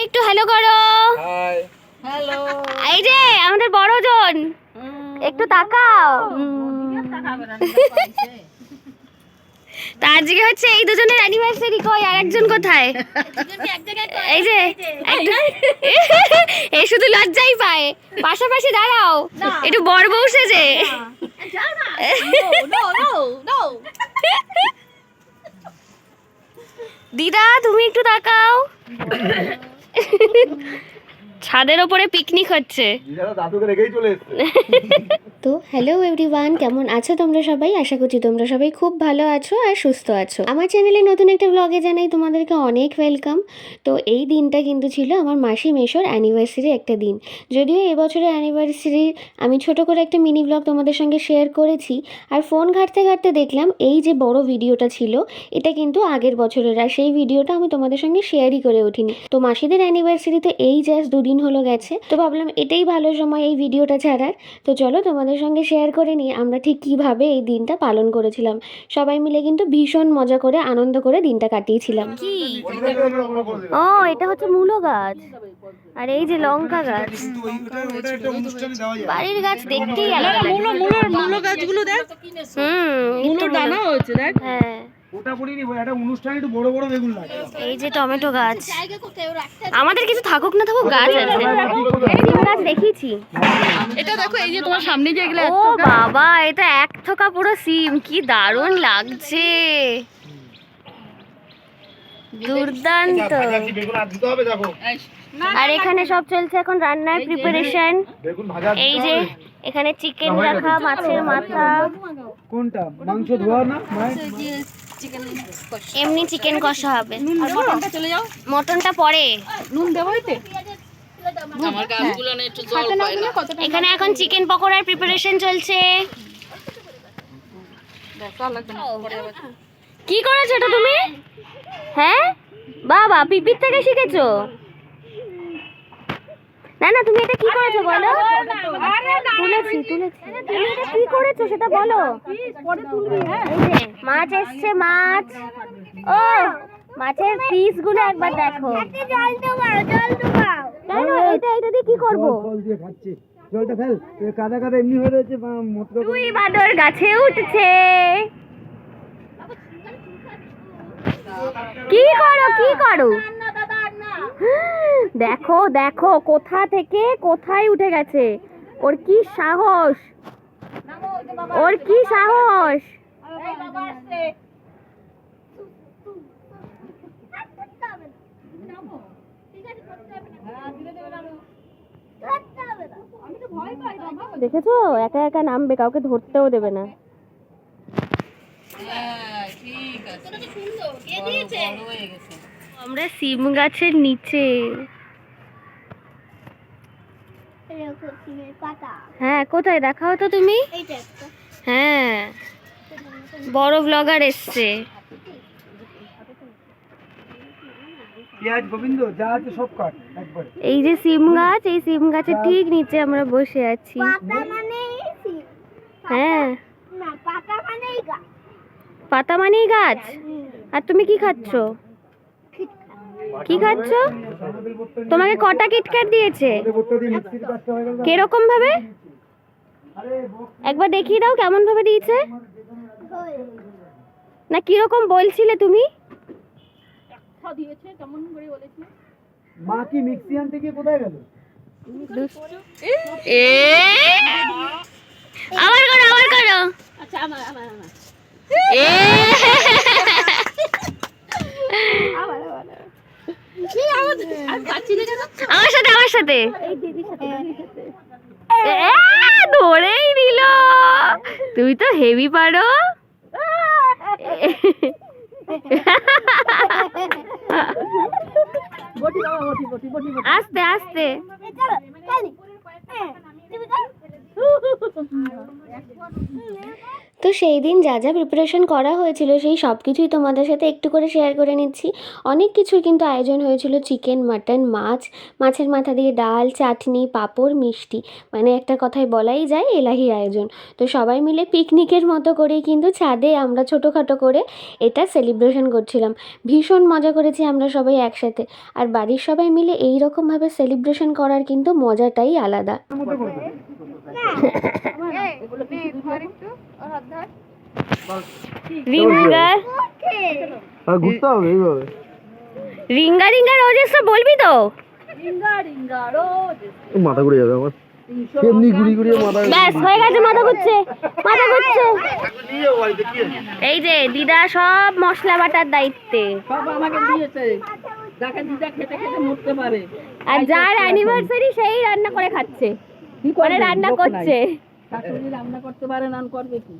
একটু হ্যালো করো। Hi hello. এই যে আমাদের বড়জন, একটু তাকাও। তা আজকে হচ্ছে এই দুজনের অ্যানিভার্সারি। কই আর একজন কোথায়? এই যে এই শুধু লজ্জাই পায়। পাশাপাশি দাঁড়াও একটু বর বউ সেজে। দিদা তুমি একটু তাকাও। ছাদের ওপরে পিকনিক হচ্ছে। দিদারা দাদুকে রেখেই চলে এসেছে। তো হ্যালো এভরিওয়ান, কেমন আছো তোমরা সবাই? আশা করছি তোমরা সবাই খুব ভালো আছো আর সুস্থ আছো। আমার চ্যানেলে নতুন একটা ব্লগে জানাই তোমাদেরকে অনেক ওয়েলকাম। তো এই দিনটা কিন্তু ছিল আমার মাসি মেশোর অ্যানিভার্সারি একটা দিন। যদিও এবছরের অ্যানিভার্সারির আমি ছোট করে একটা মিনি ব্লগ তোমাদের সঙ্গে শেয়ার করেছি। আর ফোন ঘাঁটতে ঘাঁটতে দেখলাম এই যে বড় ভিডিওটা ছিল এটা কিন্তু আগের বছরের, আর সেই ভিডিওটা আমি তোমাদের সঙ্গে শেয়ারই করে উঠিনি। তো মাসিদের অ্যানিভার্সারি তো এই জাস্ট দুদিন হলো গেছে, তো ভাবলাম এটাই ভালো সময় এই ভিডিওটা ছাড়ার। তো চলো তোমাদের সঙ্গে শেয়ার করে নিই আমরা ঠিক কিভাবে এই দিনটা পালন করেছিলাম। সবাই মিলে কিন্তু ভীষণ মজা করে আনন্দ করে দিনটা কাটিয়েছিলাম। কি ও এটা হচ্ছে মূলো গাছ, আর এই যে লঙ্কা গাছ। বাড়ির গাছ দেখতেই আলাদা লাগে। মূলো গাছগুলো দেখ, একটু দানা হয়েছে দেখ। হ্যাঁ ওটা পড়িনি, একটা অনুষ্ঠানে একটু বড় বড় বেগুন লাগে। এই যে টমেটো গাছ। আমাদের কিছু থাকুক না থাকুক গাছ আছে। সিম গাছ দেখিয়েছি। এটা দেখো, এই যে তোমার সামনে যে এগুলো ও বাবা, এটা এক থোকা পুরো সিম, কি দারুণ লাগছে, দুর্দান্ত। বেগুন আর দিতে হবে দেখো। আর এখানে সব চলছে এখন রান্নার প্রিপারেশন। বেগুন ভাজা এই যে এখানে চিকেন রাখা, মাছের মাথা। কোনটা মাংস ধোয়া না? এমনি চিকেন কষা হবে। আর মটনটা চলে যাও, মটনটা পরে। নুন দেবো এতে। আমার গাছগুলো না একটু জল পায় না। এখানে এখন চিকেন পকোড়ার প্রিপারেশন চলছে। কি করেছো এটা তুমি? হ্যাঁ বাবা, পিপির থেকে শিখেছো? না না, তুমি এটা কি করেছো বলো? তুলেছি। তুমি এটা কি করেছো সেটা বলো। এই যে মাছ এসছে, মাছ। ও মাছের পিস গুলো একবার দেখো। কেন এটা দিয়ে কি করবো? জল দিয়ে খাচ্ছি। জলটা ফেল, কাদা কাদা এমনি হয়ে রয়েছে। তুই বাদর গাছে উঠছে। কি করো? দেখো দেখো কোথা থেকে কোথায় উঠে গেছে। ওর কি সাহস! দেখেছো একা একা নামবে, কাউকে ধরতেও দেবে না। আমরা সিম গাছের নিচে। হ্যাঁ কোথায় দেখাও তো তুমি। হ্যাঁ বড় ব্লগার এসছে। পেঁয়াজ গোবিন্দ যা আছে সব কাট একবারে। এই যে সিম গাছ, এই সিম গাছের ঠিক নিচে আমরা বসে আছি। হ্যাঁ পাতা মানেই গাছ। আর তুমি কি খাচ্ছ? তোমাকে কটা কিটক্যাট দিয়েছে? কিরকম ভাবে একবার দেখিয়ে দাও, কেমন ভাবে দিয়েছে? না কিরকম বলছিলে তুমি? মা কি মিক্সি আনতে গিয়ে কোথায় গেল? আবার করো। আচ্ছা আমার আমার সাথে ধরেই নিল। তুমি তো হেভি পারো। আস্তে আস্তে। তো সেই দিন যা যা প্রিপারেশন করা হয়েছিল সেই সব কিছুই তোমাদের সাথে একটু করে শেয়ার করে নিচ্ছি। অনেক কিছুর কিন্তু আয়োজন হয়েছিল, চিকেন, মাটন, মাছ, মাছের মাথা দিয়ে ডাল, চাটনি, পাঁপড়, মিষ্টি, মানে একটা কথায় বলাই যায় এলাহি আয়োজন। তো সবাই মিলে পিকনিকের মতো করেই কিন্তু ছাদে আমরা ছোটোখাটো করে এটা সেলিব্রেশন করছিলাম। ভীষণ মজা করেছি আমরা সবাই একসাথে। আর বাড়ির সবাই মিলে এই রকমভাবে সেলিব্রেশন করার কিন্তু মজাটাই আলাদা। রিঙ্গা ঘুরতে হবে এইভাবে। রিঙ্গা রিঙ্গা রোজ এসে বলবি তো? মাথা ঘুরে যাবে আমার, এমনি ঘুরি ঘুরিয়ে মাথা। ব্যাস হয়ে গেছে, মাথা ঘুরছে, মাথা ঘুরছে। এই যে দিদা সব মশলা বাটার দায়িত্বে, সব আমাকে দিয়েছে, যাকে দিদা খেতে খেতে মরতে পারে। আর যার অ্যানিভার্সারি সেই রান্না করে খাচ্ছে, মানে রান্না করছে। শাশুড়ি রান্না করতে পারে না, করবে কি?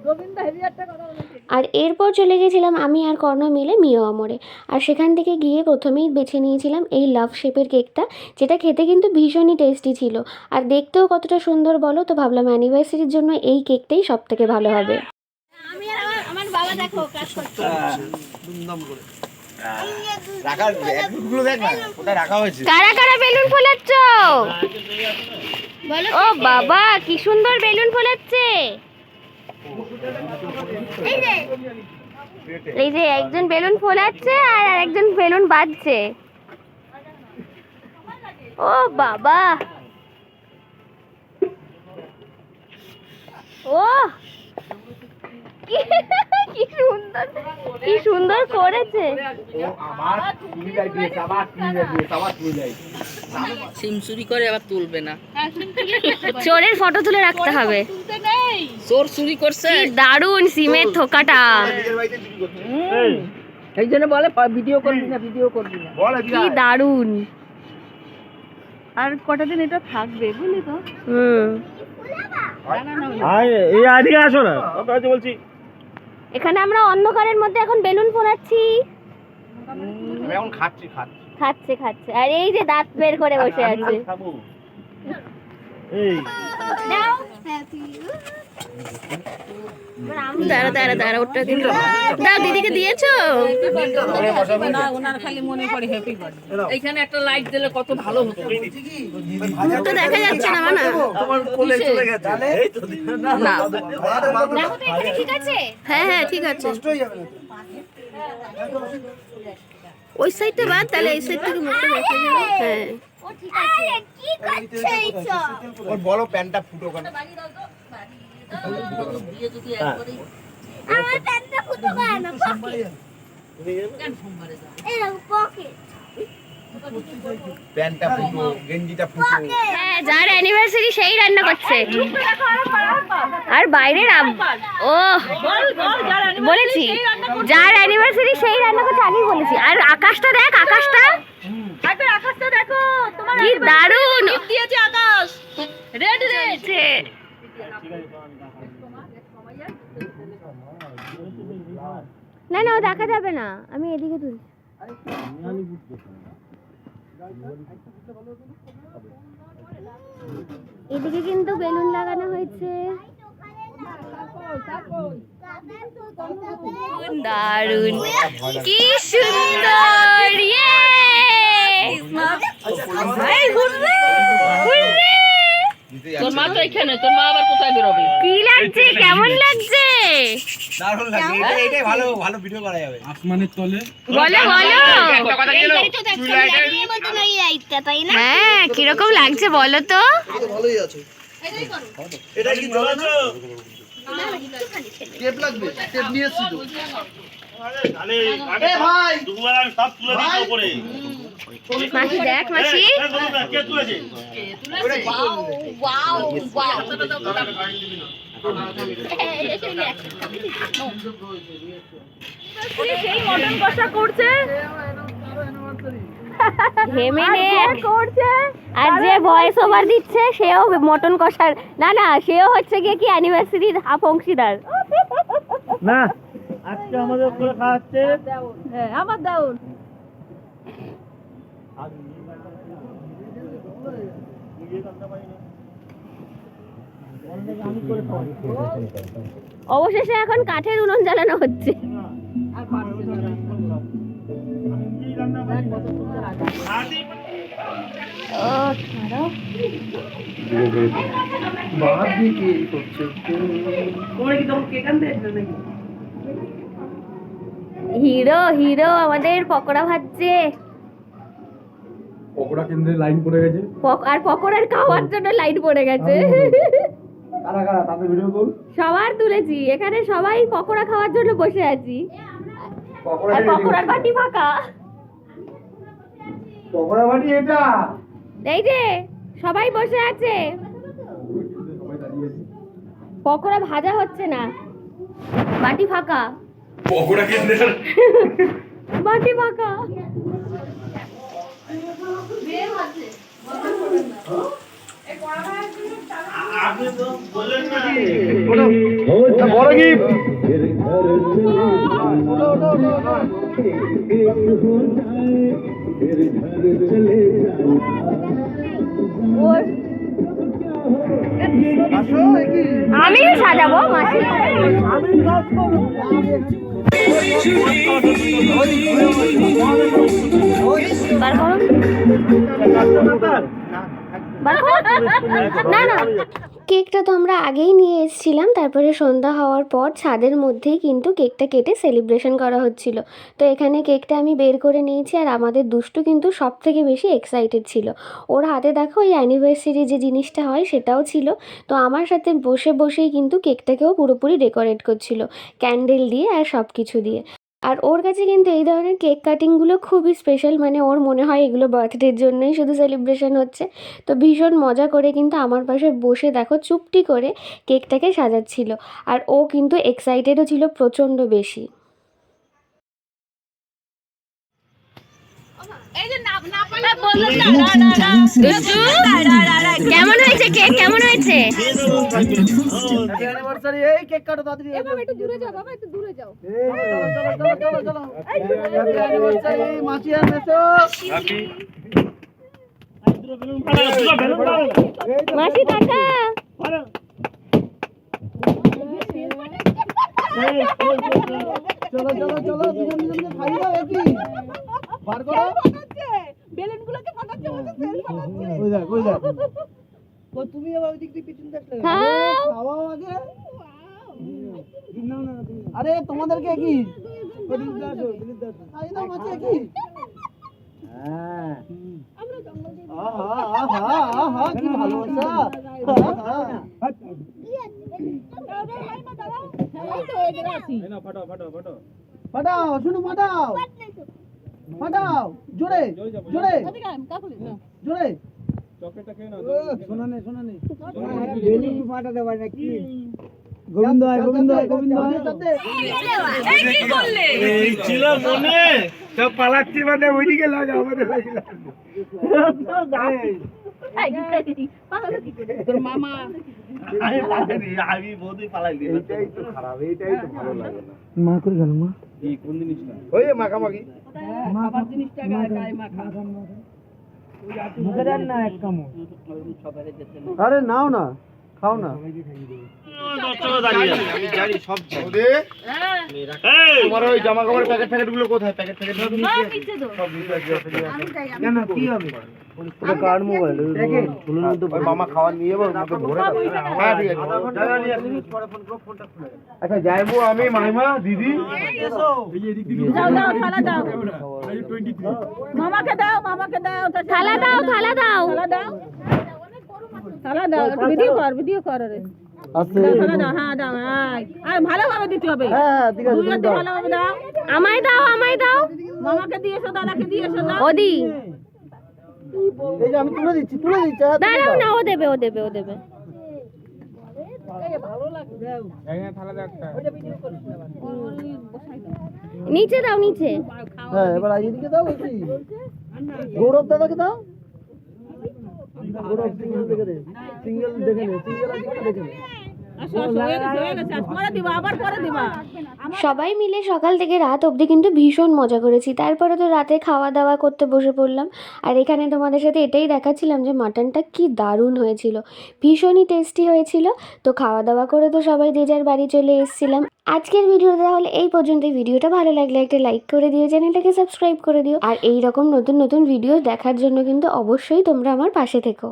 গোবিন্দ হেভি একটা কথা বলেছে। আর এরপর চলে গেছিলাম আমি আর কর্ণ মিলে মিও আমরে। আর সেখান থেকে গিয়ে প্রথমেই বেছে নিয়েছিলাম এই লাভ শেপের কেকটা, যেটা খেতে কিন্তু ভীষণই টেস্টি ছিল আর দেখতেও কতটা সুন্দর বলো। তো ভাবলাম অ্যানিভার্সারির জন্য এই কেকটাই সব থেকে ভালো হবে। আমি আর আমার বাবা দেখো কাজ করছে। দুমদাম করে রাখার ব্যাগগুলো দেখ না, ওটা রাখা হয়েছে। কারা কারা বেলুন ফোলাচ্ছ? ও বাবা, কি সুন্দর বেলুন ফোলাচ্ছে। এই যে একজন বেলুন ফোলাচ্ছে আর আরেকজন বেলুন বাজছে। ও বাবা, ও কি সুন্দর, কি সুন্দর করেছে। সিম চুরি করে আবার তুলবে না, চোরের ফটো তুলে রাখতে হবে। চোর চুরি করছে। কি দারুণ সিমের থোকাটা, এই জন্য বলে ভিডিও করবি না, ভিডিও করবি না। কি দারুণ। আর কটা দিন এটা থাকবে বুঝলি তো। এই আদিকে আসো না, কথা বলছি। এখানে আমরা অন্ধকারের মধ্যে এখন বেলুন ফোলাচ্ছি। এখন খাচ্ছি খাচ্ছে খাচ্ছে, আর এই যে দাঁত বের করে বসে আছে। এই দাঁড়া দাঁড়া দাঁড়া, ওটা কিন্তু দাও, দিদিকে দিয়েছো? ওনার খালি মনে পড়ে হ্যাপি বার্থডে। এইখানে একটা লাইট দিলে কত ভালো হতো। তো দেখা যাচ্ছে না মানে। তোমার কোলে চলে গেছে। এই তো না ঠিক আছে, হ্যাঁ হ্যাঁ ঠিক আছে। ওই সাইডটা বাদ, তাহলে এই সাইড থেকে মুখটা দেখা যাবে। হ্যাঁ ও ঠিক আছে। কি করছে এইসব? ওর বড় প্যান্টটা ফুটো কেন? আমার প্যান্টটা ফুটো কেন? পকেট এই পকেট, প্যান্টটা ফুটো, গেঞ্জিটা ফুটো। হ্যাঁ, যার অ্যানিভার্সারি সেই রান্না করছে। আর বাইরের ও বলেছি, যার অ্যানিভার্সারি সেই রান্না করছে, আগেই বলেছি। আর আকাশটা দেখ, আকাশটা আকাশটা দেখো, তোমার কি দারুণ দিয়েছে আকাশ, রেড রেড। না না, ও দেখা যাবে না, আমি এদিকে তুলছি। এদিকে কিন্তু বেলুন লাগানো হয়েছে। দারুণ, কি সুন্দর। ইয়ে তোর মা তো এখানে, তোর মা আবার কোথায় বেরোবে? কি লাগছে, কেমন লাগছে? দারুণ লাগে, এটাই ভালো ভালো ভিডিও করা যাবে। আসমানের তলে বলো বলো, একটা কথা গেল হ্যাঁ কিরকম লাগছে বলো তো? ভালোই আছে। এটা কি ধরেছো? টেপ লাগবে, টেপ নিয়ে এসেছি তো। আরে ভাই দুবার আমি সব তুলে দিই উপরে। মাসি দেখ, মাসি কে তুলেছে? Wow wow. সেই মটন কষা করছে, ঘেমে করছে। আর যে ভয়েস ওভার দিচ্ছে সেও মটন কষার, না না সেও হচ্ছে গিয়ে কি অ্যানিভার্সারির হাফ অংশীদার। না আজকে আমাদের উপরে খাওয়াচ্ছে। হ্যাঁ আমার দাউন। অবশেষে এখন কাঠের উনুন জ্বালানো হচ্ছে। আর পারছে না। দেখ কত সুন্দর আছে। ও ছাড়ো। হিরো হিরো আমাদের পকোড়া ভাজছে। পকোড়া কেন্দ্রে লাইন পড়ে গেছে। আর পকোড়ার খাওয়ার জন্য লাইট পড়ে গেছে। কারা কারা তাদের ভিডিও কল সবার তুলেছি, এখানে সবাই পকোড়া খাওয়ার জন্য বসে আছি। আর পকোড়ার বাটি ফাঁকা। পকোড়া বাটি এটা। এই যে সবাই বসে আছে, পকোড়া ভাজা হচ্ছে না, বাটি ফাঁকা। পকোড়া কেন্দ্রে বাটি ফাঁকা। বড় গিফট। আমি সাজাবো মাসি। বার করো। না না, কেকটা তো আমরা আগেই নিয়ে এসেছিলাম, তারপরে সন্ধ্যা হওয়ার পর ছাদের মধ্যেই কিন্তু কেকটা কেটে সেলিব্রেশন করা হচ্ছিল। তো এখানে কেকটা আমি বের করে নিয়েছি, আর আমাদের দুষ্টু কিন্তু সব থেকে বেশি এক্সাইটেড ছিল। ওর হাতে দেখো ওই অ্যানিভার্সারি যে জিনিসটা হয় সেটাও ছিল। তো আমার সাথে বসে বসেই কিন্তু কেকটাকেও পুরোপুরি ডেকোরেট করছিল ক্যান্ডেল দিয়ে আর সব কিছু দিয়ে। আর ওর কাছে কিন্তু এই ধরনের কেক কাটিংগুলো খুবই স্পেশাল, মানে ওর মনে হয় এগুলো বার্থডের জন্যই শুধু সেলিব্রেশন হচ্ছে। তো ভীষণ মজা করে কিন্তু আমার পাশে বসে দেখো চুপটি করে কেকটাকে সাজাচ্ছিল, আর ও কিন্তু এক্সাইটেডও ছিল প্রচণ্ড বেশি। কেমন হয়েছে কেক, কেমন হয়েছে? এই কেক কাটো তাড়াতাড়ি। একটু দূরে যাও বাবা, একটু দূরে যাও। চলো হ্যাপি অ্যানিভার্সারি মাসি আর মেসো। মাসি টাটা। চলো চলো চলো দুজন খাই দাও একই বার করো। বেলুনগুলোকে ফাটাচ্ছে, বলছে সেল ফাটাচ্ছে। ওই দেখ ওই দেখ। তো তুমি আবার ওই দিক দিয়ে পিছন দেখলে খাও। খাওয়াও আগে। আরে তোমাদেরকে কি খাই দাও মাছি কি। হ্যাঁ আহা আহা আহা কি ভালোবাসা। ফাটাও শুনো ফাটাও ফাটাও জোরে জোরে জোরে। শোনানে শোনানে বেলুন ফাটাতে পারে না কি। গোবিন্দ আয় গোবিন্দ আয় গোবিন্দ আয়। এই কি করলে? এই ছিল মনে সব পালাচ্ছি মানে ওইদিকে লাগা আমাদের লাগিলা। তোর মামা আমি বউই পালাইলি। এইটাই তো খারাপ, এইটাই তো ভালো লাগে না। মা কই গেল মা? এই কোন জিনিসটা? ওই মাখামাখি। খাবার জিনিসটা গায়ে মাখা। মুখে দেন না এক কামড়। আরে নাও না খাও না। আমি জানি সব জানি। তোমার ওই জামা কাপড়ের প্যাকেট প্যাকেটগুলো কোথায়? প্যাকেট প্যাকেট সব নিচে দাও। সব নিচে আছে। কেন কি হবে? ওটা কার মোবাইল? খুলুন তো মামা খাওয়া নিয়ে যাবো মতো ভরে দাও। হ্যাঁ ঠিক আছে। জায়গা নিয়ে আসি পরে ফোন করো, ফোনটা খুলে। আচ্ছা যাইবো আমি মাইমা দিদি এসো। এই এদিক দিকে দাও দাও থালা দাও। মামাকে দাও, মামাকে দাও। থালা দাও, থালা দাও, থালা দাও। থালা দাও, ভিডিও কর রে। আস্তে থালা দাও, হ্যাঁ দাও। আর ভালোভাবে দিতে হবে। হ্যাঁ ঠিক আছে তুমি দাও। ভালোভাবে দাও। আমায় দাও, আমায় দাও। মামাকে দিয়েছো, দাদাকে দিয়েছো না। ওদি এই যে আমি তুলে দিচ্ছি তুলে দিচ্ছি। হ্যাঁ, তুমি দাঁড়াও দাও। না, ও দেবে ও দেবে ও দেবে। নিচে দাও নিচে। হ্যাঁ এবার এদিকে দাও বেশি। গৌরব দাদাকে দাও। গৌরব সিঙ্গেল দেখে দে, সিঙ্গেল দেখে নে, সিঙ্গেল আছে দেখে নে। সবাই মিলে সকাল থেকে রাত অবধি কিন্তু ভীষণ মজা করেছি। তারপরে তো রাতে খাওয়া দাওয়া করতে বসে পড়লাম। আর এখানে তোমাদের সাথে এটাই দেখাচ্ছিলাম যে মাটনটা কি দারুণ হয়েছিল, ভীষণই টেস্টি হয়েছিল। তো খাওয়া দাওয়া করে তো সবাই যে যার বাড়ি চলে এসেছিলাম। আজকের ভিডিওটা তাহলে এই পর্যন্ত। ভিডিওটা ভালো লাগলে একটা লাইক করে দিও, চ্যানেলটাকে সাবস্ক্রাইব করে দিও। আর এই রকম নতুন নতুন ভিডিও দেখার জন্য কিন্তু অবশ্যই তোমরা আমার পাশে থেকো।